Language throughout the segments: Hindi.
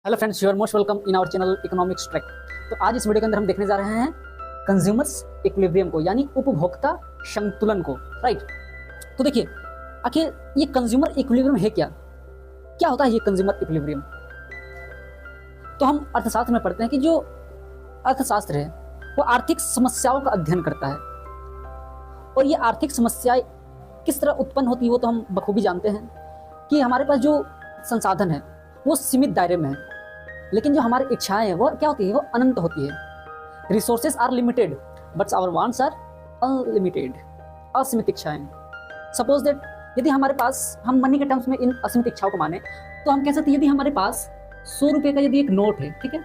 Hello friends, you are most welcome in our channel economics track. तो आज इस वीडियो के अंदर हम देखने जा रहे हैं कंज्यूमर्स इक्विलिब्रियम को, यानी उपभोक्ता संतुलन को। राइट। तो देखिए, आखिर ये कंज्यूमर इक्विलिब्रियम है क्या? क्या होता है ये कंज्यूमर इक्विलिब्रियम? तो हम अर्थशास्त्र में पढ़ते हैं कि जो अर्थशास्त्र है वो आर्थिक समस्याओं का अध्ययन करता है, और ये आर्थिक समस्याएं किस तरह उत्पन्न होती है वो तो हम बखूबी जानते हैं कि हमारे पास जो संसाधन है वो सीमित दायरे में है, लेकिन जो हमारी इच्छाएं हैं वो क्या होती है? वो अनंत होती है। Resources are limited but our wants are unlimited. असीमित इच्छाएं। सपोज दैट यदि हमारे पास, हम मनी के टर्म्स में इन असीमित इच्छाओं को माने, तो हम कह सकते हैं यदि हमारे पास 100 रुपये का यदि एक नोट है, ठीक है,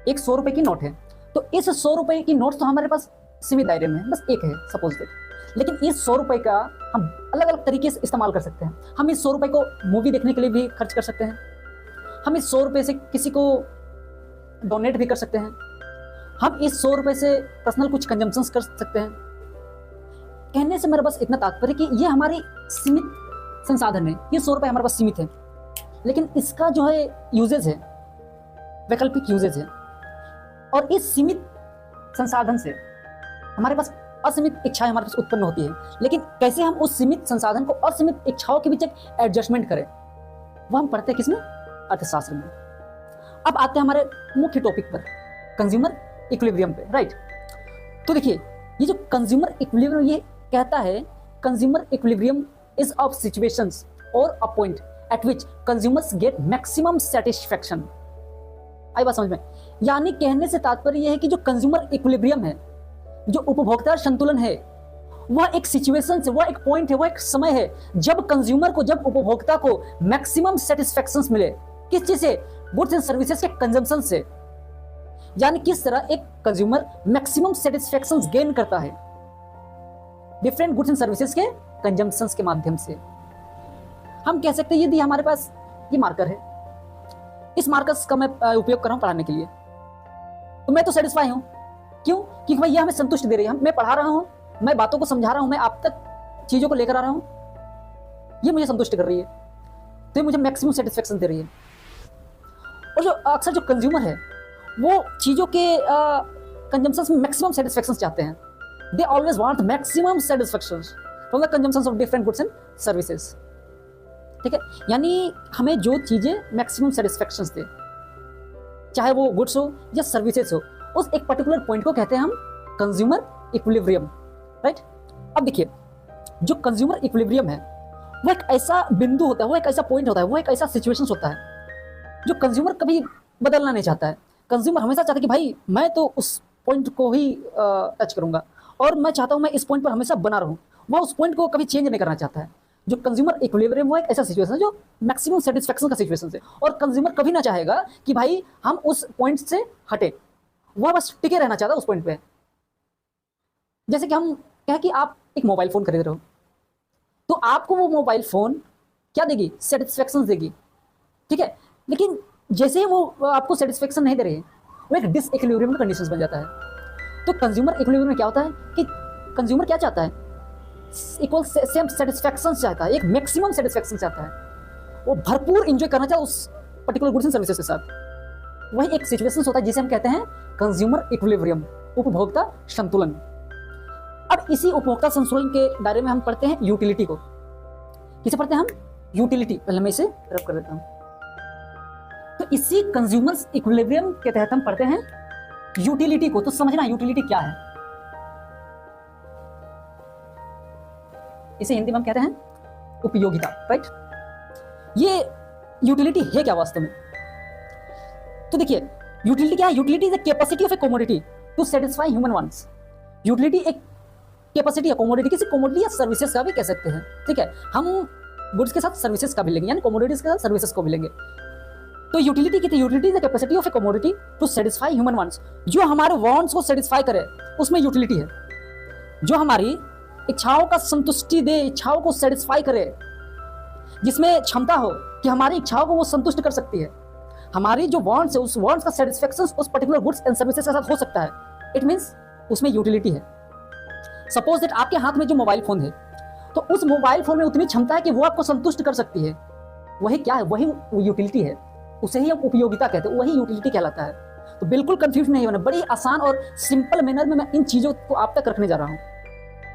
एक 100 रुपये की नोट है, तो इस 100 रुपये की नोट तो हमारे पास सीमित दायरे में है, बस एक है सपोज दैट। लेकिन इस 100 रुपये का हम अलग अलग तरीके से इस्तेमाल कर सकते हैं। हम इस 100 रुपये को मूवी देखने के लिए भी खर्च कर सकते हैं, हम इस 100 रुपये से किसी को डोनेट भी कर सकते हैं, हम इस 100 रुपये से पर्सनल कुछ कंजम्पशंस कर सकते हैं। कहने से मेरा बस इतना तात्पर्य कि ये हमारी सीमित संसाधन है, ये 100 रुपये हमारे पास सीमित है, लेकिन इसका जो है यूजेज है, वैकल्पिक यूजेज है, और इस सीमित संसाधन से हमारे पास असीमित इच्छाएं हमारे पास उत्पन्न होती है। लेकिन कैसे हम उस सीमित संसाधन को असीमित इच्छाओं के बीच एक एडजस्टमेंट करें, वो हम पढ़ते हैं किसमें? अर्थशास्त्र में। अब आते हैं हमारे मुख्य टॉपिक पर, कंज्यूमर इक्विलिब्रियम पे। राइट। तो देखिए, ये जो कंज्यूमर इक्विलिब्रियम ये कहता है, consumer equilibrium is of situations और a point at which consumers get maximum satisfaction. आई बात समझ में? यानी कहने से तात्पर्य यह है कि जो कंज्यूमर इक्विलिब्रियम है, जो उपभोक्ता संतुलन है, वह एक सिचुएशन से, वह एक पॉइंट है, वह एक समय है जब कंज्यूमर को, जब उपभोक्ता को मैक्सिमम सेटिस्फैक्शंस मिले। किस चीज से? गुड्स एंड सर्विसेज के कंजम्पशन से। यानी किस तरह एक कंज्यूमर मैक्सिमम सेटिस्फैक्शंस गेन करता है डिफरेंट गुड्स एंड सर्विसेज के कंजम्पशंस के माध्यम से। हम कह सकते हैं यदि हमारे पास ये मार्कर है, इस मार्कर का मैं उपयोग कर रहा हूं पढ़ाने के लिए, तो मैं तो सेटिस्फाई हूं। क्यों? क्योंकि भाई ये हमें संतुष्ट दे रही है, मैं पढ़ा रहा हूं, मैं बातों को समझा रहा हूं, मैं आप तक चीजों को लेकर आ रहा हूं, ये मुझे संतुष्ट कर रही है, तो ये मुझे मैक्सिमम सेटिस्फैक्शन दे रही है। और जो अक्सर जो कंज्यूमर है वो चीजों के कंजम्पशन में मैक्सिमम सेटिस्फैक्शन चाहते हैं। They always want maximum satisfaction from the consumption of different goods and services. ठीक है, यानी हमें जो चीजें मैक्सिमम सेटिस्फैक्शन दे, चाहे वो गुड्स हो या सर्विसेज हो, उस एक पर्टिकुलर पॉइंट को कहते हैं हम कंज्यूमर इक्विलिब्रियम। राइट। अब देखिए, जो कंज्यूमर इक्विलिब्रियम है वो एक ऐसा बिंदु होता है, वो एक ऐसा पॉइंट होता है, वो एक ऐसा सिचुएशन होता है जो कंज्यूमर कभी बदलना नहीं चाहता है। कंज्यूमर हमेशा चाहता है कि भाई मैं तो उस पॉइंट को ही टच करूंगा, और मैं चाहता हूं मैं इस पॉइंट पर हमेशा बना रहूं। वह उस पॉइंट को कभी चेंज नहीं करना चाहता है। जो कंज्यूमर इक्विलिब्रियम वो एक ऐसा सिचुएशन है जो मैक्सिमम सेटिस्फैक्शन का सिचुएशन है, और कंज्यूमर कभी ना चाहेगा कि भाई हम उस पॉइंट से हटे, वह बस टिके रहना चाहता है उस पॉइंट पे। जैसे कि हम कहें कि आप एक मोबाइल फोन खरीद रहे हो, तो आपको वो मोबाइल फोन क्या देगी? सेटिस्फैक्शन देगी। ठीक है, लेकिन जैसे ही वो आपको सेटिस्फैक्शन नहीं दे रही है, वो एक डिसइक्विलिब्रियम कंडीशंस बन जाता है। तो कंज्यूमर इक्विलिब्रियम में क्या होता है कि कंज्यूमर क्या चाहता है? इक्वल सेम सेटिस्फैक्शन चाहता है, एक मैक्सिमम सेटिस्फैक्शन चाहता है, वो भरपूर एंजॉय करना चाहता है उस पर्टिकुलर गुड्स एंड सर्विसेज के साथ। वही एक सिचुएशन होता है जिसे हम कहते हैं कंज्यूमर इक्विलिब्रियम, उपभोक्ता संतुलन। अब इसी उपभोक्ता संतुलन के दायरे में हम पढ़ते हैं यूटिलिटी को। किसे पढ़ते हैं हम? यूटिलिटी। पहले मैं इसे रब कर देता हूं। तो इसी कंज्यूमर इक्विलिब्रियम के तहत हम पढ़ते हैं यूटिलिटी को। तो समझना यूटिलिटी क्या है। इसे हिंदी में हम कहते हैं उपयोगिता। राइट। ये यूटिलिटी है क्या वास्तव में? तो देखिए, यूटिलिटी क्या है? Utility is the capacity of a commodity to satisfy human wants. Utility एक कैपेसिटी है कमोडिटी, किसी कमोडिटी या सर्विसेज का भी कह सकते हैं। ठीक है, हम गुड्स के साथ सर्विसेज का भी लेंगे, यानी कमोडिटीज के साथ सर्विसेज को भी लेंगे। तो यूटिलिटी की utility is the capacity of a commodity to satisfy human wants. जो हमारे वांट्स को सेटिस्फाई करे उसमें यूटिलिटी है। जो हमारी इच्छाओं का संतुष्टि दे, इच्छाओं को सेटिस्फाई करे, जिसमें क्षमता हो कि हमारी इच्छाओं को वो संतुष्ट कर सकती है। हमारी जो वांट्स है, उस वांट्स का सेटिस्फैक्शन उस पर्टिकुलर गुड्स एंड सर्विसेज के साथ हो सकता है। इट मींस उसमें यूटिलिटी है। सपोज दैट आपके हाथ में जो मोबाइल फोन है, तो उस मोबाइल फोन में उतनी क्षमता है कि वो आपको संतुष्ट कर सकती है। वही क्या है? वही यूटिलिटी है। उसे ही हम उपयोगिता कहते हैं, वही यूटिलिटी कहलाता है। तो बिल्कुल कंफ्यूज नहीं होना, बड़ी आसान और सिंपल मैनर में मैं इन चीजों को आप तक रखने जा रहा हूं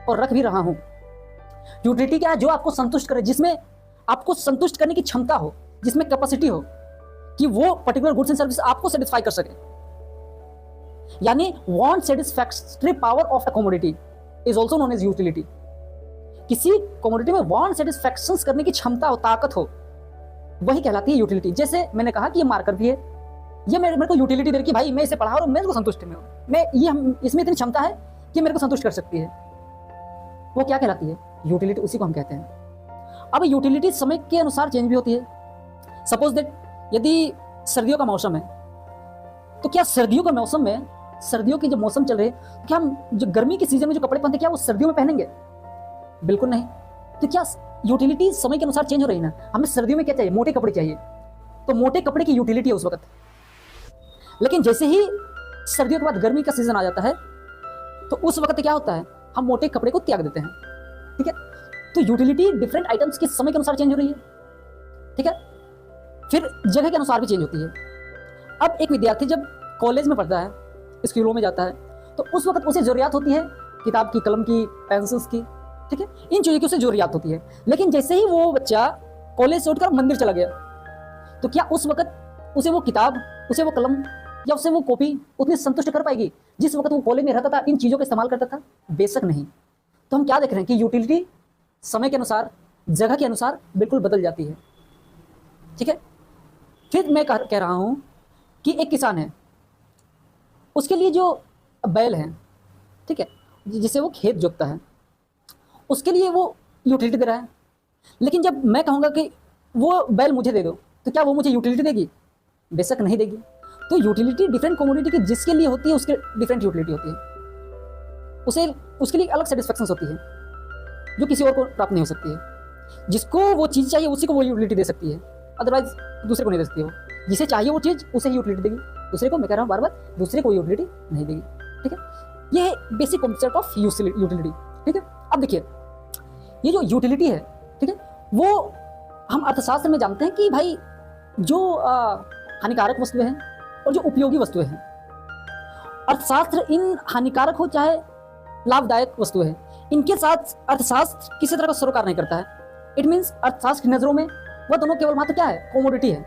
और रख भी रहा हूं। यूटिलिटी क्या है? जो आपको संतुष्ट करे, जिसमें आपको संतुष्ट करने की क्षमता हो, जिसमें कैपेसिटी हो कि वो पर्टिकुलर गुड्स एंड सर्विस आपको सेटिस्फाई कर सके। यानी want satisfactory power of a commodity is also known as utility. किसी कमोडिटी में वांट सेटिस्फैक्शन करने की क्षमता हो, ताकत हो, वही कहलाती है यूटिलिटी। जैसे मैंने कहा कि ये मार्कर भी है, ये मेरे को यूटिलिटी दे रही कि भाई मैं इसे पढ़ा और मैं इसको संतुष्ट में हूं, मैं ये इसमें इतनी क्षमता है कि मेरे को संतुष्ट कर सकती है, वो क्या कहलाती है? यूटिलिटी। उसी को हम कहते हैं। अब यूटिलिटी समय के अनुसार चेंज भी होती है। सपोज दैट यदि सर्दियों का मौसम है, तो क्या सर्दियों का मौसम में, सर्दियों के जब मौसम चल रहे हैं, क्या हम जो गर्मी के सीजन में जो कपड़े पहनते, क्या वो सर्दियों में पहनेंगे? बिल्कुल नहीं। तो क्या यूटिलिटी समय के अनुसार चेंज हो रही है ना? हमें सर्दियों में क्या चाहिए? मोटे कपड़े चाहिए, तो मोटे कपड़े की यूटिलिटी है उस वक्त। लेकिन जैसे ही सर्दियों के बाद गर्मी का सीजन आ जाता है, तो उस वक्त क्या होता है? हम मोटे कपड़े को त्याग देते हैं। ठीक है? तो यूटिलिटी डिफरेंट आइटम्स के समय के अनुसार चेंज हो रही है। ठीक है? फिर जगह के अनुसार भी चेंज होती है। अब एक विद्यार्थी जब कॉलेज में पढ़ता है, स्कूलों में जाता है, तो उस वक्त उसे जरूरत होती है किताब की, कलम की, पेंसिल्स की। ठीक है? इन चीजों की उसे जरूरत होती है। लेकिन जैसे ही वो बच्चा कॉलेज से उठकर मंदिर चला गया, तो क्या उस वक्त उसे वो किताब, उसे वो कलम या उसे वो कॉपी उतनी संतुष्ट कर पाएगी जिस वक्त वो कॉलेज में रहता था, इन चीजों का इस्तेमाल करता था? बेशक नहीं। तो हम क्या देख रहे हैं कि यूटिलिटी समय के अनुसार, जगह के अनुसार बिल्कुल बदल जाती है। ठीक है? फिर मैं कह रहा हूं कि एक किसान है, उसके लिए जो बैल है, ठीक है, जिसे वो खेत जोतता है, उसके लिए वो यूटिलिटी दे रहा है। लेकिन जब मैं कहूँगा कि वो बैल मुझे दे दो, तो क्या वो मुझे यूटिलिटी देगी? बेशक नहीं देगी। तो यूटिलिटी डिफरेंट कम्युनिटी की जिसके लिए होती है, उसके डिफरेंट यूटिलिटी होती है। उसे उसके लिए अलग सेटिस्फैक्शन होती है जो किसी और को प्राप्त नहीं हो सकती है। जिसको वो चीज़ चाहिए उसी को वो यूटिलिटी दे सकती है, अदरवाइज दूसरे को नहीं दे सकती। वो जिसे चाहिए वो चीज़ उसे ही यूटिलिटी देगी, दूसरे को, मैं कह रहा हूँ बार बार, दूसरे को यूटिलिटी नहीं देगी। ठीक है? ये है बेसिक कॉन्सेप्ट ऑफ यूटिलिटी। ठीक है? अब देखिए, ये जो यूटिलिटी है, ठीक है, वो हम अर्थशास्त्र में जानते हैं कि भाई जो हानिकारक वस्तुएं हैं और जो उपयोगी वस्तुएं हैं, अर्थशास्त्र इन हानिकारक हो चाहे लाभदायक वस्तुएं हैं, इनके साथ अर्थशास्त्र किसी तरह का सरोकार नहीं करता है। इट मीन्स अर्थशास्त्र की नजरों में वह दोनों केवल मात्र क्या है? कमोडिटी है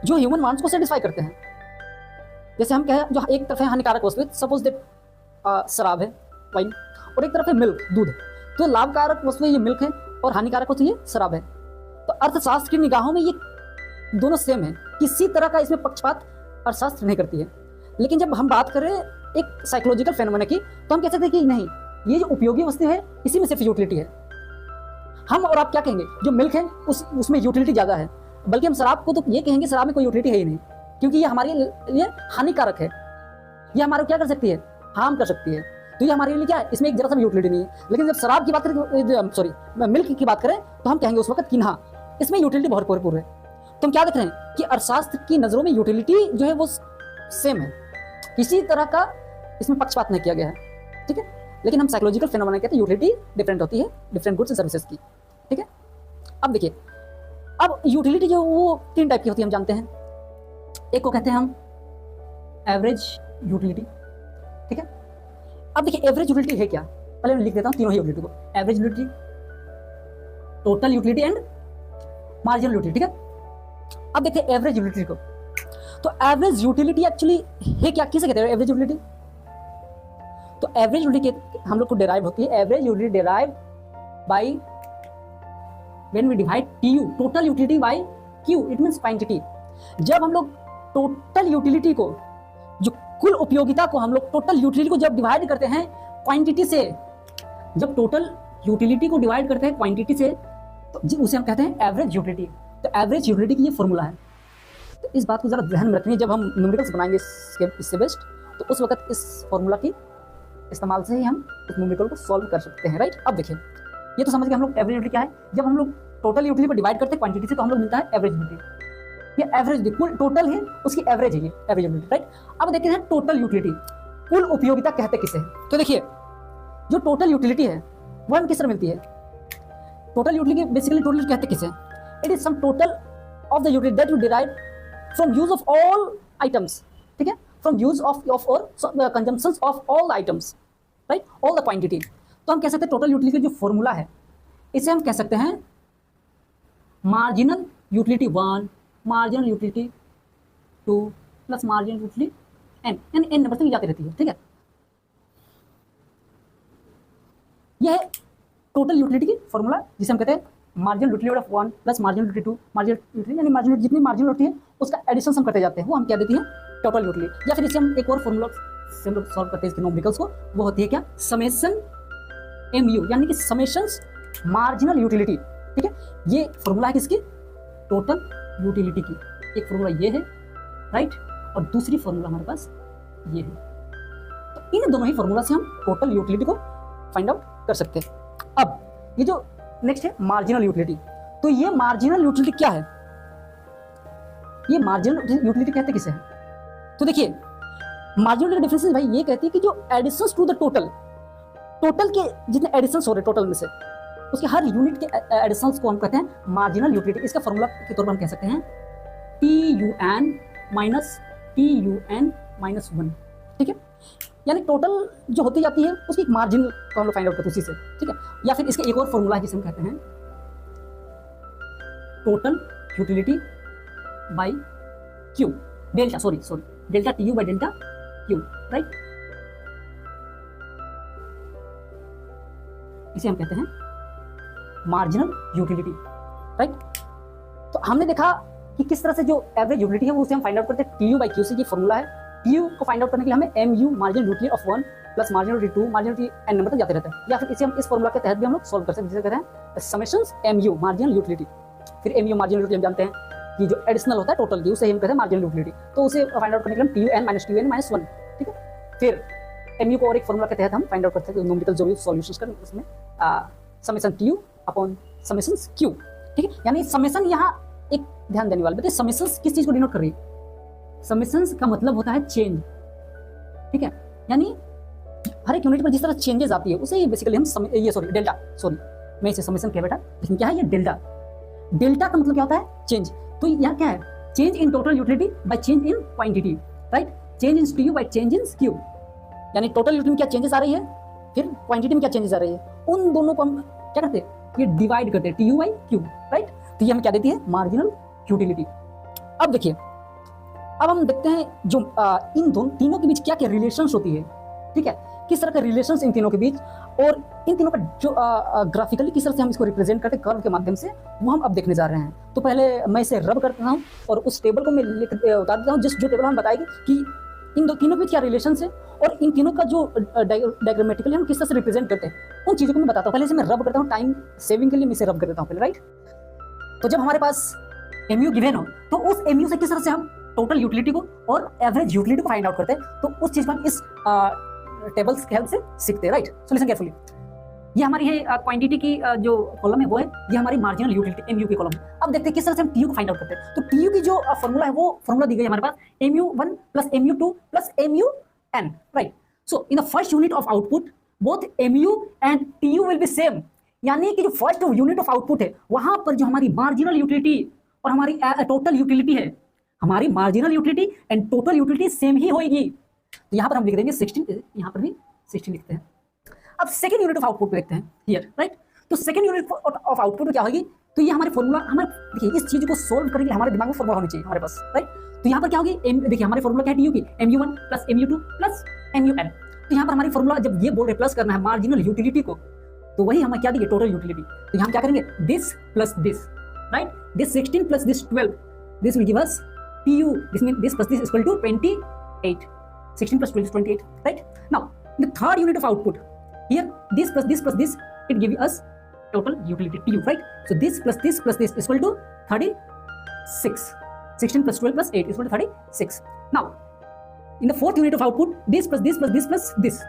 जो ह्यूमन वांट्स को सेटिस्फाई करते हैं। जैसे हम कहें, जो एक तरफ है हानिकारक वस्तु, सपोज दैट शराब है, वाइन, और एक तरफ है मिल्क, दूध। तो लाभकारक वस्तु ये मिल्क है और हानिकारक वस्तु ये शराब है। तो अर्थशास्त्र की निगाहों में ये दोनों सेम है, किसी तरह का इसमें पक्षपात अर्थशास्त्र नहीं करती है। लेकिन जब हम बात करें एक साइकोलॉजिकल फेनोमेना की, तो हम कह सकते हैं कि नहीं, ये जो उपयोगी वस्तु है इसी में सिर्फ यूटिलिटी है। हम और आप क्या कहेंगे? जो मिल्क है उसमें यूटिलिटी ज्यादा है, बल्कि हम शराब को तो ये कहेंगे शराब में कोई यूटिलिटी है ही नहीं, क्योंकि ये हमारे लिए हानिकारक है। ये हमारे क्या कर सकती है? हार्म कर सकती है। तो ये हमारे लिए क्या है? इसमें एक जरा सा भी यूटिलिटी नहीं है। लेकिन जब शराब की बात करें, सॉरी, मिल्क की बात करें, तो हम कहेंगे उस वक्त कि हाँ, इसमें यूटिलिटी बहुत भरपूर है। तो हम क्या देख रहे हैं कि अर्थशास्त्र की नजरों में यूटिलिटी जो है वो सेम है, किसी तरह का इसमें पक्षपात नहीं किया गया है। ठीक है? लेकिन हम साइकोलॉजिकल फेनोमेना कहते हैं यूटिलिटी डिफरेंट होती है डिफरेंट गुड्स एंड सर्विसेज की। ठीक है? अब देखिए, अब यूटिलिटी जो वो 3 टाइप की होती है, हम जानते हैं। एक को कहते हैं हम एवरेज यूटिलिटी। ठीक है? अब देखिए, एवरेज यूटिलिटी है क्या? पहले मैं लिख देता हूं तीनों ही यूटिलिटी को। Average utility, total utility and marginal utility. ठीक है? अब देखते हैं एवरेज यूटिलिटी को। तो एवरेज यूटिलिटी एक्चुअली है क्या? किसे कहते हैं एवरेज यूटिलिटी? तो एवरेज यूटिलिटी हम लोग को डिराइव होती है, average utility derive by when we divide TU, total utility, by Q, it means quantity. जब हम लोग टोटल यूटिलिटी को, जो कुल उपयोगिता को, हम लोग टोटल यूटिलिटी को जब डिवाइड करते हैं क्वांटिटी से, जब टोटल यूटिलिटी को डिवाइड करते हैं क्वांटिटी से, तो उसे हम कहते हैं एवरेज यूटिलिटी। तो एवरेज यूटिलिटी की ये फॉर्मूला है। तो इस बात को जरा ध्यान में रखनी है, जब हम न्यूमेरिकल्स बनाएंगे इससे बेस्ट, तो उस वक्त इस फॉर्मूला की इस्तेमाल से ही हम उस न्यूमेरिकल को सॉल्व कर सकते हैं। राइट? अब देखिए, ये तो समझ गए हम लोग एवरेज यूटिलिटी क्या है। जब हम लोग टोटल यूटिलिटी को डिवाइड करते हैं क्वांटिटी से, तो हम लोग मिलता है एवरेज यूटिलिटी। ये एवरेज कुल टोटल है, उसकी एवरेज है ये एवरेज यूटिलिटी। राइट? अब देखते हैं टोटल यूटिलिटी, कुल उपयोगिता कहते किसे है। तो देखिए, जो टोटल यूटिलिटी है वो हमें किस तरह मिलती है? टोटल यूटिलिटी बेसिकली टोटल कहते किसे? It is sum total of the utility that you derive from use of all items, ठीक है, फ्रॉम यूज ऑफ और consumption of all items, right, all the quantity. तो हम कह सकते हैं टोटल यूटिलिटी का जो फॉर्मूला है इसे हम कह सकते हैं marginal utility 1 marginal utility 2 plus marginal utility n, यानी n नंबर तक जाती रहती है, ठीक है। यह है टोटल यूटिलिटी की फॉर्मूला जिसे हम कहते हैं marginal utility of 1 plus marginal utility 2 marginal utility, यानी मार्जिनल जितनी मार्जिनल होती है उसका एडिशन हम करते जाते हैं, वो हम क्या देती है टोटल यूटिलिटी। या फिर इसे हम एक और फॉर्मूला से हम लोग सॉल्व करते हैं इसके न्यूमेरिकल्स को, वो होती है क्या समेशन mu, यानी कि समेशंस मार्जिनल यूटिलिटी, ठीक है। ये फॉर्मूला है किसकी टोटल यूटिलिटी की। एक फॉर्मूला ये है, राइट, और दूसरी फॉर्मूला हमारे पास ये है। तो इन दोनों ही फॉर्मूला से हम टोटल यूटिलिटी को फाइंड आउट कर सकते हैं। अब ये जो नेक्स्ट है मार्जिनल यूटिलिटी, तो ये मार्जिनल यूटिलिटी क्या है, ये मार्जिनल यूटिलिटी कहते किसे है? तो देखिए मार्जिनल यूटिलिटी डिफरेंस भाई ये कहती है कि जो एडिशंस टू द टोटल के जितने एडिशंस हो रहे टोटल में से उसके हर यूनिट के एडिशंस को हम कहते हैं मार्जिनल यूटिलिटी। इसका फॉर्मूला के तौर पर हम कह सकते हैं TUN माइनस 1, ठीक है। यानी टोटल जो होती जाती है उसकी एक मार्जिन को हम लोग फाइंड आउट करते हैं उसी से, ठीक है। या फिर इसका एक और फॉर्मूला है जिसे हम कहते हैं total utility by Q, delta delta TU by delta Q, right. इसे हम कहते हैं मार्जिनल यूटिलिटी, राइट। तो हमने देखा कि किस तरह से जो एवरेज यूटिलिटी है वो उसे हम फाइंड आउट करते हैं TU बाय क्यू से। ये फॉर्मूला है। TU को फाइंड आउट करने के लिए हमें MU marginal utility of 1 plus marginal utility 2 marginal utility n number तक जाते रहते हैं। या फिर इसे हम इस फॉर्मूला के तहत भी हम लोग सॉल्व कर सकते हैं, जिसे कहते हैं समेशंस MU मार्जिनल यूटिलिटी। फिर MU मार्जिनल यूटिलिटी हम जानते हैं कि जो एडिशनल होता है टोटल की उसे हम कहते हैं मार्जिनल यूटिलिटी। तो उसे फाइंड आउट करने के लिए हम TUN माइनस 1, ठीक है। फिर MU को और एक फॉर्मूला के तहत हम फाइंड आउट करते हैं न्यूमेरिकल जो भी सॉल्यूशंस कर उसमें summation TU upon summation Q, ठीक है। यानी समेशन यहाँ एक ध्यान देने वाले बताइए समेशन किस चीज को डिनोट कर रही है? समेशन का मतलब होता है चेंज, ठीक है। यानी हर एक यूनिट पर जिस तरह चेंजेस आती है उसे ही बेसिकली हम डेल्टा मैं इसे समेशन कह बैठा, लेकिन क्या है ये डेल्टा का मतलब क्या होता है चेंज। तो यहाँ क्या है change in total utility by change in quantity, right. Change in TU by change in Q, यानी टोटल यूटिलिटी में क्या चेंजेस आ रही है, फिर क्वांटिटी में क्या चेंजेस आ रही है, उन दोनों को हम क्या करते हैं ये डिवाइड करते हैं TU बाय Q, राइट। तो ये हमें क्या देती है मार्जिनल यूटिलिटी। अब देखिए अब हम देखते हैं जो इन तीनों के बीच क्या क्या रिलेशंस होती है, ठीक है, किस तरह का रिलेशंस इन तीनों के बीच, और इन तीनों का जो ग्राफिकली किस तरह से हम इसको रिप्रेजेंट करते हैं कर्व के माध्यम से, वो हम अब देखने जा रहे हैं। तो पहले मैं इसे रब करता हूँ और उस टेबल को मैं उतार देता हूँ जो टेबल हम बताएगी कि इन तीनों के बीच क्या रिलेशन है और इन तीनों का जो डायग्रामेटिकली हम किस तरह से रिप्रेजेंट करते हैं उन चीज़ों को मैं बताता हूँ। पहले से मैं रब करता हूँ, टाइम सेविंग के लिए मैं इसे रब कर देता हूँ पहले, राइट। तो जब हमारे पास MU गिवन हो तो उस MU से किस तरह से हम टोटल यूटिलिटी को और एवरेज यूटिलिटी को फाइंड आउट करते हैं, तो उस चीज को हम इस टेबल्स के हेल्प से सीखते हैं, राइट। So listen carefully. ये हमारी है क्वांटिटी की जो कॉलम है वो है, ये हमारी मार्जिनल यूटिलिटी MU की कॉलम है। अब देखते हैं किस तरह से हम TU को फाइंड आउट करते हैं। तो TU की जो फॉर्मूला है वो फॉर्मूला दी गई हमारे पास MU1 plus MU2 plus MUN, right. So in the first unit of output both MU and TU will be same, यानी कि जो फर्स्ट यूनिट ऑफ आउटपुट है वहां पर जो हमारी मार्जिनल यूटिलिटी और हमारी टोटल यूटिलिटी है, हमारी marginal utility and total utility same ही होगी। तो यहाँ पर हम लिख देंगे 16, यहाँ पर भी 16 लिखते हैं। अब सेकंड यूनिट ऑफ आउटपुट को देखते हैं हियर, राइट। तो सेकंड यूनिट ऑफ आउटपुट में क्या होगी, तो ये हमारे फॉर्मूला हमारे देखिए इस चीज को सोल्व करने के लिए हमारे दिमाग में फॉर्मूला होनी चाहिए हमारे पास, राइट। तो यहाँ पर क्या होगी देखिए हमारे फॉर्मूला क्या है TU की MU1 plus MU2 plus MUN। तो यहाँ पर हमारी फॉर्मूला जब ये बोल रहे प्लस करना है मार्जिनल यूटिलिटी को, तो वही हमें क्या देंगे टोटल यूटिलिटी। तो यहाँ क्या करेंगे this plus this, right, this 16 plus this 12, this will give us TU, this means this plus this is equal to 28. 16 plus 12 is 28, right? Now, in the third unit of output, here this plus this, it gives us total utility TU, right? So this plus this is equal to 36. 16 plus 12 plus 8 is equal to 36. Now, in the fourth unit of output, this plus this plus this plus this.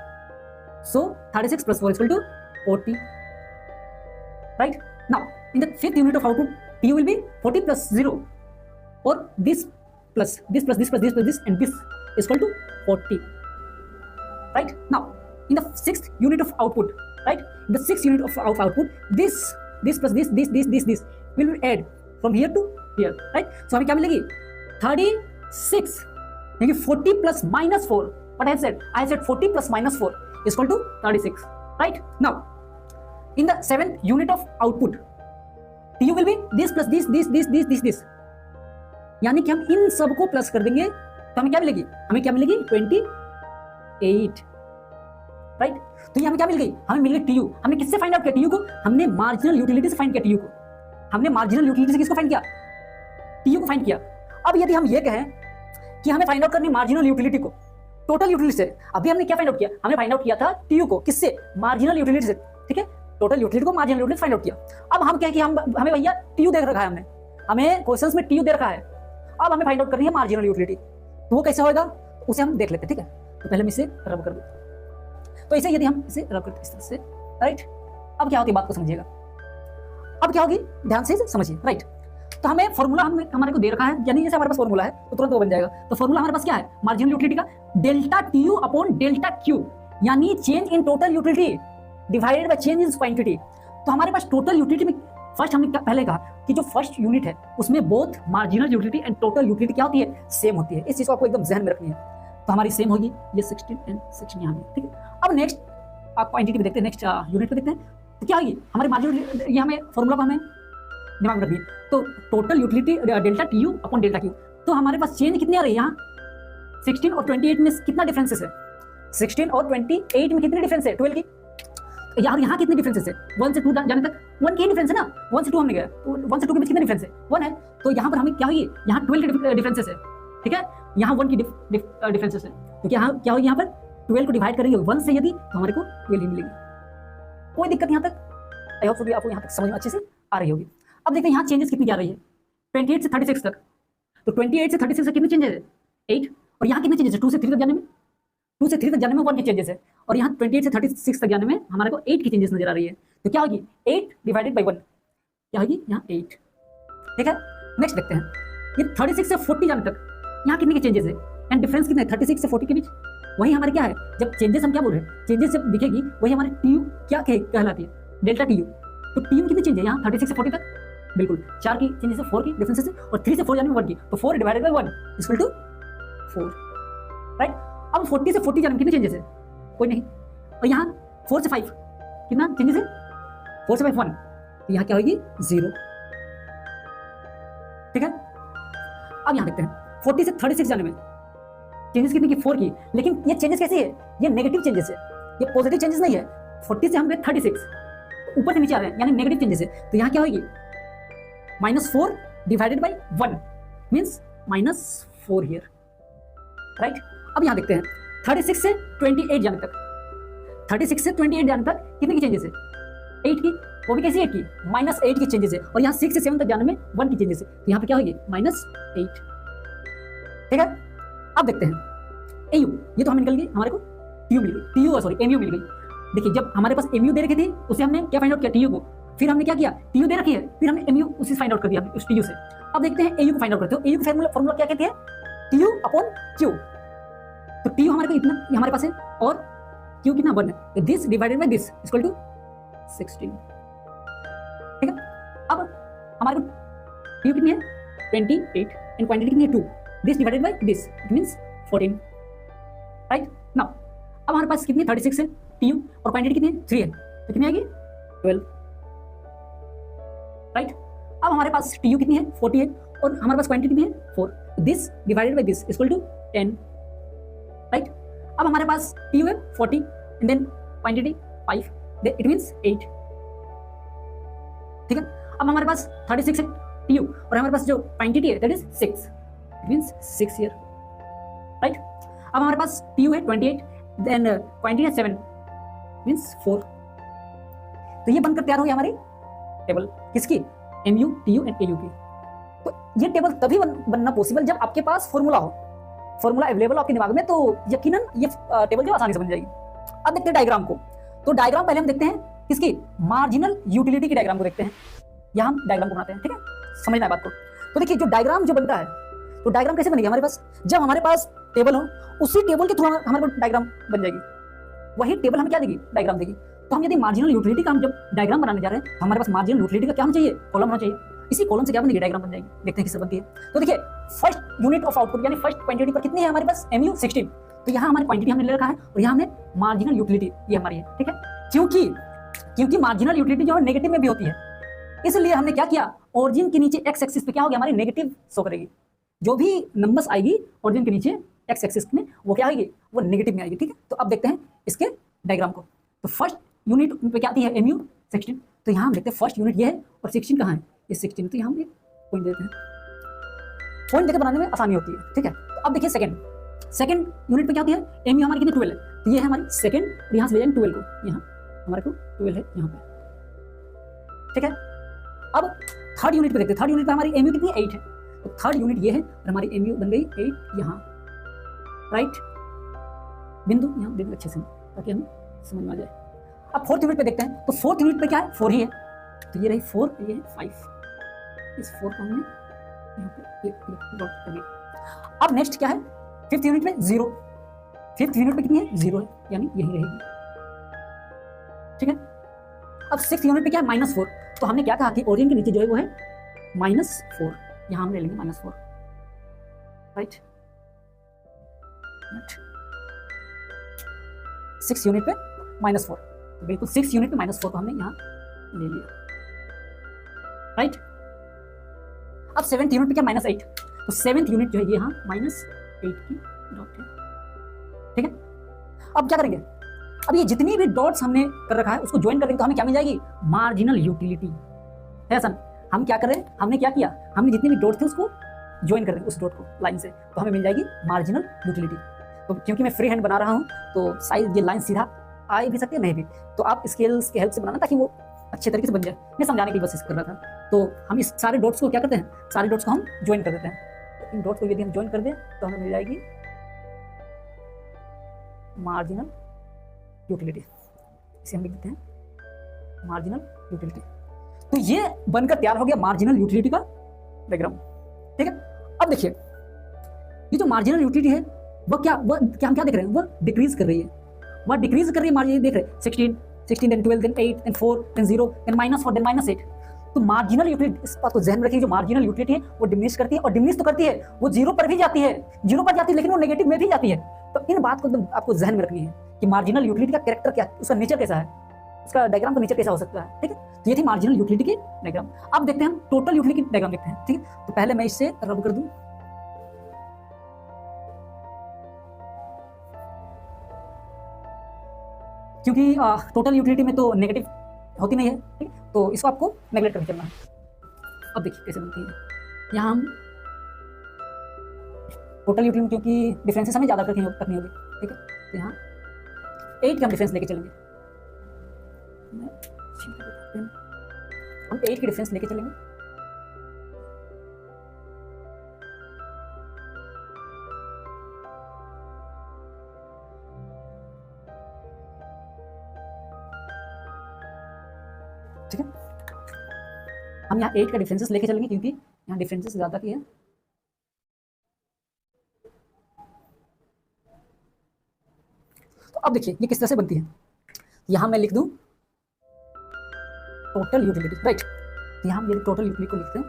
So 36 plus 4 is equal to 40, right? Now, in the fifth unit of output, TU will be 40 plus 0, or this plus this plus this plus this plus this and this is equal to 40, right? Now in the sixth unit of output, right, in the sixth unit of output, this plus this will add from here to here, right? So हमें क्या मिलेगी 36 यानी 40 plus minus 4 what I said 40 plus minus 4 is equal to 36 right now in the 7th unit of output TU will be this plus this यानी कि हम इन सब को प्लस कर देंगे तो हमें क्या मिलेगी 28 राइट तो ये हमें क्या मिल गई हमें मिल गई TU हमने किससे फाइंड आउट किया TU को हमने मार्जिनल यूटिलिटी से फाइंड किया TU को हमने मार्जिनल यूटिलिटी से किसको फाइंड किया TU को फाइंड किया अब यदि हम ये कहें कि हमें फाइंड आउट करनी मार्जिनल यूटिलिटी को टोटल यूटिलिटी से अभी हमने क्या फाइंड आउट किया हमने फाइंड आउट किया था TU को किससे मार्जिनल यूटिलिटी से ठीक है टोटल यूटिलिटी को मार्जिनल यूटिलिटी फाइंड आउट किया अब हम क्या कि हमें भैया TU दे रखा है हमने हमें क्वेश्चंस में TU दे रखा है अब हमें फाइंड आउट करनी है मार्जिनल यूटिलिटी तो वो कैसे होगा उसे हम देख लेते हैं ठीक है तो पहले हम इसे रब कर देते तो इसे यदि हम इसे रब करते इस तरह से राइट अब क्या होती है बात को समझिएगा अब क्या होगी ध्यान से समझिए राइट तो हमें फॉर्मूला हमारे को दे रखा है यानी जैसे हमारे पास फॉर्मूला है तो तुरंत वो बन जाएगा तो फॉर्मूला हमारे पास क्या है मार्जिनल यूटिलिटी का delta TU upon delta Q यानी change in total utility divided by change in quantity तो हमारे पास टोटल यूटिलिटी में फर्स्ट हमने पहले कहा कि जो फर्स्ट यूनिट है उसमें both marginal utility and total utility क्या होती है सेम होती है इस चीज को आपको एकदम ध्यान में रखनी है तो हमारी सेम होगी ये 16 एंड 16 यहाँ पे ठीक है अब नेक्स्ट आप क्वांटिटी पे देखते हैं नेक्स्ट यूनिट पे देखते हैं तो क्या होगी हमारी मार्जिनल ये हमें फॉर्मूला को हमें दिमाग में रखिए तो total utility delta TU upon delta Q तो हमारे पास चेंज कितनी आ रही है यहाँ 16 और 28 में कितना डिफरेंसेस है 16 और 28 में कितनी डिफरेंस है 12 की यार यहाँ कितने डिफरेंसेस है 1 से 2 जाने तक 1 की डिफरेंस है ना 1 से 2 हमने गया तो 1 से 2 के बीच कितना डिफरेंस है 1 है तो यहाँ पर हमें क्या होगी यहाँ 12 के डिफरेंसेस है ठीक है यहाँ 1 की डिफरेंसेस है तो यहाँ क्या होगी यहाँ पर 12 को डिवाइड करेंगे 1 से यदि तो हमारे को 12 ही मिलेगी कोई दिक्कत यहाँ तक आई होप सो आपको यहाँ तक समझ में अच्छे से आ रही होगी अब देखते हैं यहाँ चेंजेस कितनी जा रही है 28 से 36 तक तो 28 से 36 तक कितने चेंजेस है 8 और यहाँ कितने चेंजेस है 2 से 3 तक जाने में 2 से 3 तक जाने में 1 की चेंजेस है और यहाँ 28 से 36 तक जाने में हमारे को 8 की चेंजेस नजर आ रही है तो क्या होगी 8 डिवाइडेड बाई 1 क्या होगी यहाँ 8 ठीक है नेक्स्ट देखते हैं ये 36 से 40 जाने तक यहाँ कितने के चेंजेस है एंड डिफरेंस कितने 36 से 40 के बीच वही हमारे क्या है जब चेंजेस हम क्या बोल रहे हैं चेंजेस जब दिखेगी वही हमारे TU क्या कहलाती है डेल्टा TU तो TU कितने चेंज है यहाँ 36 से 40 तक बिल्कुल 4 की चेंजेस है 4 की डिफरेंसेस है और 3 से 4 जाने में 1 की तो 4 divided by 1 equal to 4 right अब 40 से 40 जाने में कितने चेंजेस है कोई नहीं और यहाँ 4 से 5 कितना चेंजेस है 4 से 5 1 तो यहाँ क्या होगी 0 ठीक है अब यहाँ देखते हैं 40 से 36 जाने में चेंजेस कितनी की 4 की लेकिन ये चेंजेस कैसी है ये नेगेटिव चेंजेस है ये पॉजिटिव चेंजेस नहीं है 40 से हम गए 36 ऊपर से नीचे आ रहे हैं यानी नेगेटिव चेंजेस है तो यहाँ क्या होगी -4 divided by 1 means -4 here right अब यहाँ देखते हैं 36 से 28 जाने तक 36 से 28 जाने तक कितने की चेंजेस है 8 की वो भी कैसी 8 की -8 की चेंजेस है और यहाँ 6 से 7 तक जाने में 1 की चेंजेस है तो यहाँ पे क्या होगी -8 ठीक है अब देखते हैं AU ये तो हमें निकल गई हमारे को TU मिल गई MU मिल गई देखिए जब हमारे पास MU दे रखी थी उसे हमने क्या फाइंड आउट किया TU को फिर हमने क्या किया TU दे रखी है फिर हमने MU उसी फाइंड आउट कर दिया उस TU से अब देखते हैं AU को फाइंड आउट करते हो AU का फॉर्मूला क्या कहते हैं TU अपॉन Q तो TU हमारे को इतना हमारे पास है और Q कितना 1 है this divided by this equal to 16 ठीक है अब हमारे को TU कितनी है 28 एंड क्वांटिटी कितनी है 2 this divided by this it means 14 right now अब हमारे पास कितनी 36 है TU और क्वांटिटी कितनी है 3 है तो कितनी आएगी 12 राइट अब हमारे पास TU कितनी है 40 है और हमारे पास क्वांटिटी कितनी है 4 this divided by this equal to 10 right अब हमारे पास TU है 40 and then quantity 5 it means 8 ठीक है अब हमारे पास 36 है TU और हमारे पास जो क्वांटिटी है that is 6 it means 6 here right अब हमारे पास TU है 28 देन क्वांटिटी है 7 मींस 4 तो ये बनकर तैयार हो गई हमारी टेबल किसकी MU TU एंड AU की तो ये टेबल तभी बनना पॉसिबल जब आपके पास फॉर्मूला हो फॉर्मूला अवेलेबल आपके दिमाग में तो यकीनन ये टेबल जो आसानी से बन जाएगी अब देखते हैं डायग्राम को तो डायग्राम पहले हम देखते हैं किसकी मार्जिनल यूटिलिटी की डायग्राम को देखते हैं यहाँ हम डायग्राम को बनाते हैं ठीक है समझना है बात को तो देखिए जो डायग्राम जो बनता है तो डायग्राम कैसे बनेगी हमारे पास जब हमारे पास टेबल हो उसी टेबल के थ्रू हमारे को डायग्राम बन जाएगी वही टेबल हमें क्या देगी डायग्राम देगी तो हम यदि मार्जिनल यूटिलिटी का हम जब डायग्राम बनाने जा रहे हैं तो हमारे पास मार्जिनल यूटिलिटी का क्या होना चाहिए कॉलम होना चाहिए इसी कॉलम से क्या बनेगी, डायग्राम बन जाएगी। देखते हैं किससे बनती है। तो देखिए फर्स्ट यूनिट ऑफ आउटपुट यानी फर्स्ट क्वांटिटी पर कितनी है हमारे पास, mu 16। तो यहाँ हमारी क्वांटिटी हमने ले रखा है और यहाँ हमने मार्जिनल यूटिलिटी ये हमारी है, ठीक है। क्योंकि मार्जिनल यूटिलिटी जो है नेगेटिव में भी होती है, इसलिए हमने क्या किया, ओरिजिन के नीचे एक्स एक्सिस पे क्या हो गया, हमारी नेगेटिव शो करेगी। जो भी नंबर्स आएगी ओरिजिन के नीचे एक्स एक्सिस में वो क्या आएगी, वो नेगेटिव में आएगी, ठीक है। तो अब देखते हैं इसके डायग्राम को। तो फर्स्ट यूनिट पे क्या आती है, mu 16। तो यहाँ हम देखते हैं फर्स्ट यूनिट ये है और 16 कहाँ है, ये 16। तो यहाँ हम एक पॉइंट देते हैं, पॉइंट देकर बनाने में आसानी होती है, ठीक है। तो अब देखिए सेकंड यूनिट पे क्या होती है, mu हमारी कितनी 12 है। तो ये है हमारी सेकंड और यहाँ से ले जाएंगे 12 को, यहाँ हमारे को 12 है यहाँ पे, ठीक है। अब थर्ड यूनिट पे देखते हैं, थर्ड यूनिट पे हमारी mu कितनी 8 है। तो थर्ड यूनिट ये है और हमारी mu बन गई 8 यहाँ, राइट। बिंदु यहाँ बिंदु अच्छे से ताकि हमें समझ में आ जाए। अब फोर्थ यूनिट पे देखते हैं। तो फोर्थ यूनिट पे क्या है, 4 ही है। तो ये रही 4, ये है 5। इस 4 को हमने यहाँ पे डॉट कर दिया। अब नेक्स्ट क्या है, फिफ्थ यूनिट में 0। फिफ्थ यूनिट पे कितनी है, 0 है, यानी यही रहेगी, ठीक है। अब सिक्स्थ यूनिट पे क्या है, -4। तो हमने क्या कहा कि ओरिजिन के नीचे जो है वो है -4, यहाँ हम ले लेंगे -4, राइट। सिक्स यूनिट पे -4, बिल्कुल 6 यूनिट पे -4 को हमने यहाँ ले लिया, राइट। अब 7th यूनिट पे क्या, -8। तो 7th यूनिट जो है ये यहाँ -8 की डॉट है, ठीक है। अब क्या करेंगे, अब ये जितनी भी डॉट्स हमने कर रखा है उसको ज्वाइन करेंगे तो हमें क्या मिल जाएगी, मार्जिनल यूटिलिटी है। ऐसा हम क्या कर रहे हैं, हमने क्या किया, हमने जितनी भी डॉट थे उसको ज्वाइन कर देंगे उस डॉट को लाइन से, तो हमें मिल जाएगी मार्जिनल यूटिलिटी। तो क्योंकि मैं फ्री हैंड बना रहा हूँ तो शायद ये लाइन सीधा आ भी सकती है, नहीं भी, तो आप स्केल्स की हेल्प से बनाना ताकि वो अच्छे तरीके से बन जाए। मैं समझाने के लिए बस कर रहा था। तो हम इस सारे डॉट्स को क्या करते हैं, सारे डॉट्स को हम ज्वाइन कर देते हैं। तो इन डॉट्स को यदि हम ज्वाइन कर दें तो हमें मिल जाएगी मार्जिनल यूटिलिटी। इसे हम लिख देते हैं मार्जिनल यूटिलिटी। तो ये बनकर तैयार हो गया मार्जिनल यूटिलिटी का डायग्राम, ठीक है। अब देखिए ये जो मार्जिनल यूटिलिटी है वह क्या हम क्या देख रहे हैं, वह डिक्रीज कर रही है, वह डिक्रीज कर रही है मार्जिन, देख रहे हैं 16 then 12 then 8 then 4 then 0 then -4 then -8। तो मार्जिनल यूटिलिटी, इस बात को ध्यान में रखिए, जो मार्जिनल यूटिलिटी है वो डिमिनिश करती है, और डिमिनिश तो करती है, वो 0 पर भी जाती है, 0 पर जाती है लेकिन वो नेगेटिव में भी जाती है। तो इन बात को एकदम आपको ध्यान में रखनी है कि मार्जिनल यूटिलिटी का कैरेक्टर क्या है, उसका नेचर कैसा है, उसका डायग्राम का नेचर कैसा हो सकता है, ठीक है। तो ये थी मार्जिनल यूटिलिटी की डायग्राम। अब देखते हैं हम टोटल यूटिलिटी की डायग्राम देखते हैं, ठीक है। तो पहले मैं इससे रब कर दूं, क्योंकि टोटल यूटिलिटी में तो नेगेटिव होती नहीं है, ठीक है, तो इसको आपको नेगलेक्ट करके चलना है। अब देखिए कैसे बनती है। यहाँ हम टोटल यूटिलिटी में क्योंकि डिफरेंसेस हमें ज़्यादा करनी होगी, ठीक है, तो यहाँ 8 के हम डिफरेंस लेके चलेंगे, हम 8 के डिफरेंस लेके चलेंगे। ठीक है, हम यहाँ 8 का डिफरेंसेस लेके चलेंगे क्योंकि यहाँ डिफरेंसेस ज़्यादा की है। तो अब देखिए ये किस तरह से बनती है। यहाँ मैं लिख दूँ टोटल यूटिलिटी, राइट। यहाँ हम ये टोटल यूटिलिटी को लिखते हैं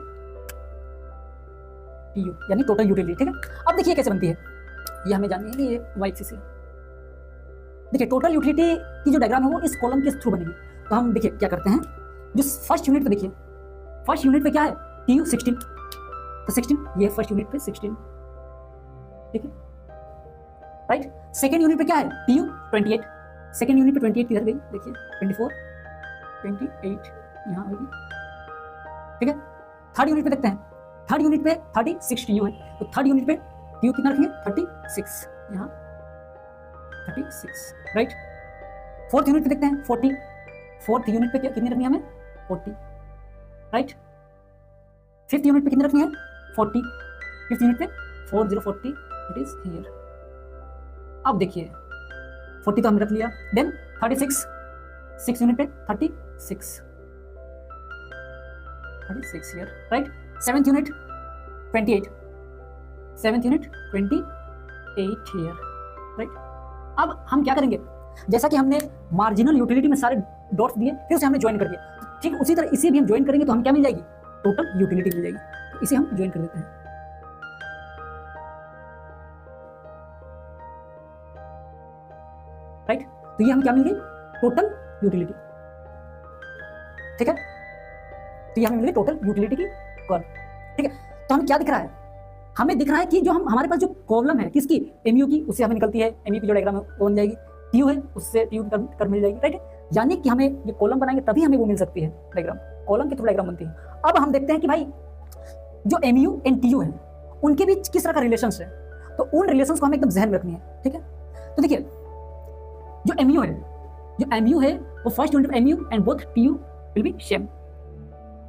TU, यानी टोटल यूटिलिटी, ठीक है। अब देखिए कैसे बनती है, ये हमें जाननी है कि ये y एक्सिस है। देखिए टोटल यूटिलिटी की जो डायग्राम है वो इस कॉलम के थ्रू बनेगी। तो हम देखिए क्या करते हैं, जो फर्स्ट यूनिट पे देखिए, फर्स्ट यूनिट पे क्या है, TU 16। तो 16 ये फर्स्ट यूनिट पे 16, ठीक है, राइट। सेकेंड यूनिट पे क्या है, TU 28। सेकेंड यूनिट पे 28 किधर गई, देखिए 24 28 यहाँ होगी, ठीक है। थर्ड यूनिट पे देखते हैं, थर्ड यूनिट पे 36 TU है। तो थर्ड यूनिट पे TU कितना रखेंगे, 36, यहाँ 36, राइट। फोर्थ यूनिट पे देखते हैं 40। फोर्थ यूनिट पे कितनी रखनी है हमें, 40, राइट। फिफ्थ यूनिट पे कितनी रखनी है, 40। फिफ्थ यूनिट पे 40 इट इज हियर। अब देखिए 40 तो हमने रख लिया, देन 36, 6 यूनिट पे 36 here, right. Seventh unit 28, seventh unit 28 here, right. अब हम क्या करेंगे, जैसा कि हमने मार्जिनल यूटिलिटी में सारे डॉट्स दिए फिर उसे हमने ज्वाइन कर दिया, ठीक उसी तरह इसे भी हम ज्वाइन करेंगे तो हम क्या मिल जाएगी, टोटल यूटिलिटी मिल जाएगी। तो इसे हम ज्वाइन कर देते हैं। राइट, तो ये हम क्या मिल गई, टोटल यूटिलिटी। ठीक है, तो ये हमें मिल गई टोटल यूटिलिटी की कर्व। ठीक है, तो हमें क्या दिख रहा है, हमें दिख रहा है कि जो हमारे पास जो कॉलम है किसकी, एमयू की, उससे हमें निकलती है एमयू की जो डायग्राम है वो बन जाएगी, टीयू है उससे टीयू की कर्व मिल जाएगी। राइट, यानी कि हमें ये कॉलम बनाएंगे तभी हमें वो मिल सकती है डायग्राम, कॉलम के थ्रू डायग्राम बनती है। अब हम देखते हैं कि भाई जो एमयू एंड टीयू है उनके बीच किस तरह का रिलेशन है, तो उन रिलेशंस को हमें एकदम जहन में रखनी है। ठीक है, तो देखिए जो एमयू है वो first unit of MU and both TU will be same.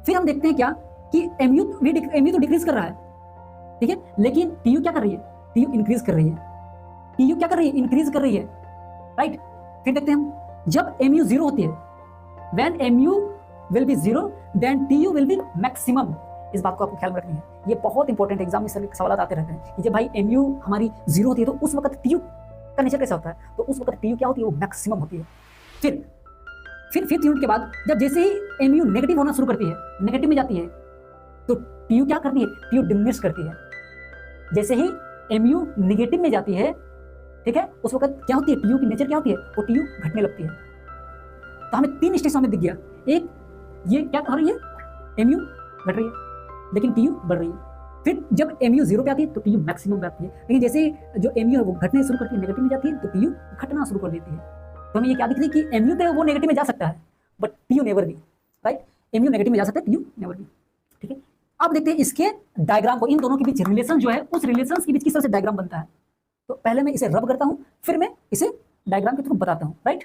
फिर हम देखते हैं क्या कि एमयू तो डिक्रीज कर रहा है, ठीक है, लेकिन टीयू क्या कर रही है, टीयू इंक्रीज कर रही है, टीयू क्या कर रही है, इंक्रीज कर रही है। राइट, फिर देखते हैं हम जब एमयू जीरो होती है, when MU will be zero then TU will be maximum. इस बात को आपको ख्याल में रखनी है, ये बहुत इंपॉर्टेंट एग्जाम में सवाल आते रहते हैं कि जब भाई एमयू हमारी जीरो होती है तो उस वक्त टीयू का नेचर कैसा होता है, तो उस वक्त टीयू क्या होती है, वो मैक्सिमम होती है। फिर फिफ्थ यूनिट के बाद जब जैसे ही एमयू नेगेटिव होना शुरू करती है, नेगेटिव में जाती है, तो टीयू क्या करती है, टीयू डिमिनिश करती है। जैसे ही एमयू नेगेटिव में जाती है, ठीक है, उस वक्त क्या होती है, टीयू की नेचर क्या होती है, वो टीयू घटने लगती है। तो हमें तीन स्टेज हमें दिख गया, एक ये क्या कर रही है, एमयू घट रही है लेकिन टीयू बढ़ रही है। फिर जब एमयू जीरो पे आती है तो टीयू मैक्सिमम पे आती है, लेकिन जैसे जो एमयू है वो घटने शुरू करती है, नेगेटिव में जाती है, तो टीयू घटना शुरू कर देती है। तो हमें ये क्या दिख रही है कि एमयू पे वो नेगेटिव में जा सकता है but TU never be. Right, MU negative में जा सकता है, टीयू नेवर बी। ठीक है, अब देखते हैं इसके डायग्राम को, इन दोनों के बीच रिलेशन जो है उस रिलेशन के बीच किस तरह से डायग्राम बनता है। तो पहले मैं इसे रब करता हूं, फिर मैं इसे डायग्राम के थ्रू बताता हूं। राइट,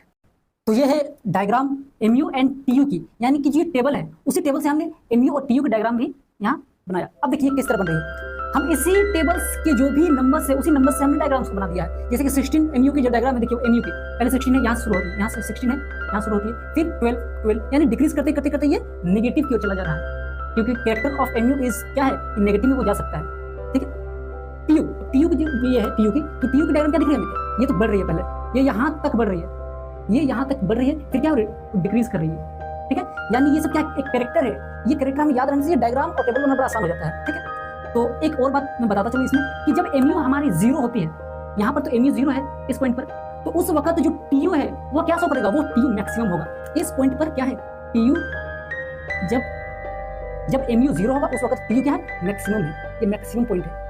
तो ये है डायग्राम एमयू एंड टीयू की, यानी कि जो टेबल है उसी टेबल से हमने एमयू और टीयू की डायग्राम भी यहाँ बनाया। अब देखिए किस तरह बन रही है, हम इसी टेबल्स के जो भी नंबर से उसी नंबर से हमने डायग्राम्स को बना दिया है। जैसे कि 16 एमयू की जो डायग्राम है, देखिए एमयू की पहले 16 है, यहाँ से शुरू होती है, यहाँ से 16 है, यहाँ शुरू होती है, फिर 12 यानी डिक्रीज करते करते करते ये नेगेटिव की ओर चला जा रहा है, क्योंकि कैरेक्टर ऑफ एमयू इज क्या है, नेगेटिव में वो जा सकता है। ठीक है, टीयू की जो ये है टीयू की, तो टीयू की डायग्राम क्या दिख रही है हमें, ये तो बढ़ रही है, पहले ये यहाँ तक बढ़ रही है, ये यहाँ तक बढ़ रही है, फिर क्या हो रही है, डिक्रीज कर रही है। ठीक है, यानी ये सब क्या एक कैरेक्टर है, ये कैरेक्टर हमें याद रखने से डायग्राम और टेबल बनाना बड़ा आसान हो जाता है। ठीक है, तो एक और बात मैं बताता चलूं इसमें कि जब एमयू हमारी जीरो होती है, यहाँ पर तो एमयू जीरो है इस पॉइंट पर, तो उस वक्त जो टीयू है वो क्या शो करेगा, वो टीयू मैक्सिमम होगा। इस पॉइंट पर क्या है, टीयू जब एमयू जीरो होगा उस वक्त टीयू क्या है, मैक्सिमम है, ये मैक्सिमम पॉइंट है।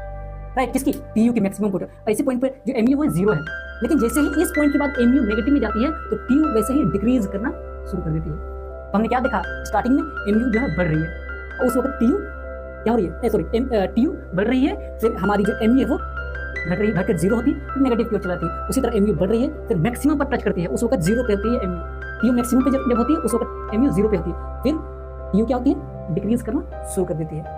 राइट, किसकी, टीयू की मैक्सिमम पॉइंट है। ऐसे पॉइंट पर जो एमयू है जीरो है, लेकिन जैसे ही इस पॉइंट के बाद एमयू नेगेटिव में जाती है तो टीयू वैसे ही डिक्रीज करना शुरू कर देती है। तो हमने क्या देखा, स्टार्टिंग में एमयू जो है बढ़ रही है, और उस वक्त टीयू क्या हो रही है, सॉरी टीयू बढ़ रही है, फिर हमारी जो एमयू है वो घट रही है, घटकर जीरो होती है, फिर नेगेटिव की ओर चलाती है। उसी तरह एमयू बढ़ रही है, फिर मैक्सिमम पर टच करती है, उस वक्त जीरो पे होती है एमयू, टीयू मैक्सिमम पे जब होती है उस वक्त एमयू जीरो पे होती है, फिर टीयू क्या होती है, डिक्रीज करना शुरू कर देती है।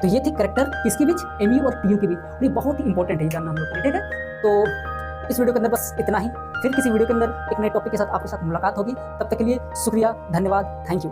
तो ये थी कैरेक्टर किसके बीच, एमयू और टीयू के बीच, और ये बहुत ही इंपॉर्टेंट है जानना हम लोग के लिए। ठीक है, तो इस वीडियो के अंदर बस इतना ही, फिर किसी वीडियो के अंदर एक नए टॉपिक के साथ आपके साथ मुलाकात होगी। तब तक के लिए शुक्रिया, धन्यवाद, थैंक यू।